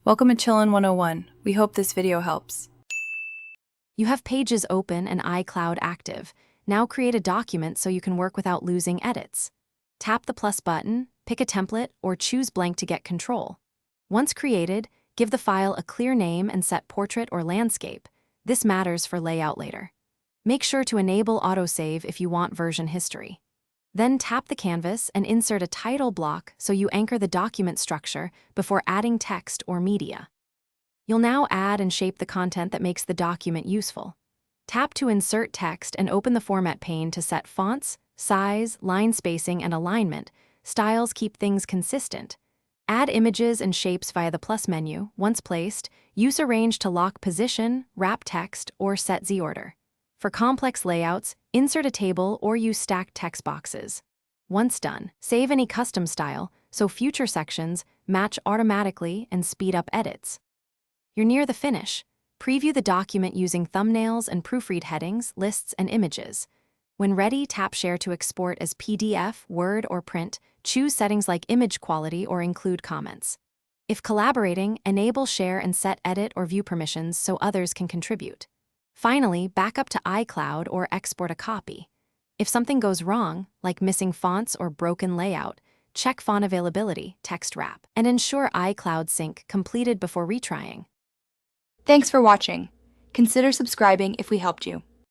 Welcome to Chillin' 101. We hope this video helps. You have Pages open and iCloud active. Now create a document so you can work without losing edits. Tap the plus button, pick a template, or choose blank to get control. Once created, give the file a clear name and set portrait or landscape. This matters for layout later. Make sure to enable autosave if you want version history. Then tap the canvas and insert a title block so you anchor the document structure before adding text or media. You'll now add and shape the content that makes the document useful. Tap to insert text and open the format pane to set fonts, size, line spacing, and alignment. Styles keep things consistent. Add images and shapes via the plus menu. Once placed, use Arrange to lock position, wrap text, or set Z-order. For complex layouts, insert a table or use stacked text boxes. Once done, save any custom style so future sections match automatically and speed up edits. You're near the finish. Preview the document using thumbnails and proofread headings, lists, and images. When ready, tap Share to export as PDF, Word, or print. Choose settings like image quality or include comments. If collaborating, enable share and set edit or view permissions so others can contribute. Finally, back up to iCloud or export a copy. If something goes wrong, like missing fonts or broken layout, check font availability, text wrap, and ensure iCloud sync completed before retrying. Thanks for watching. Consider subscribing if we helped you.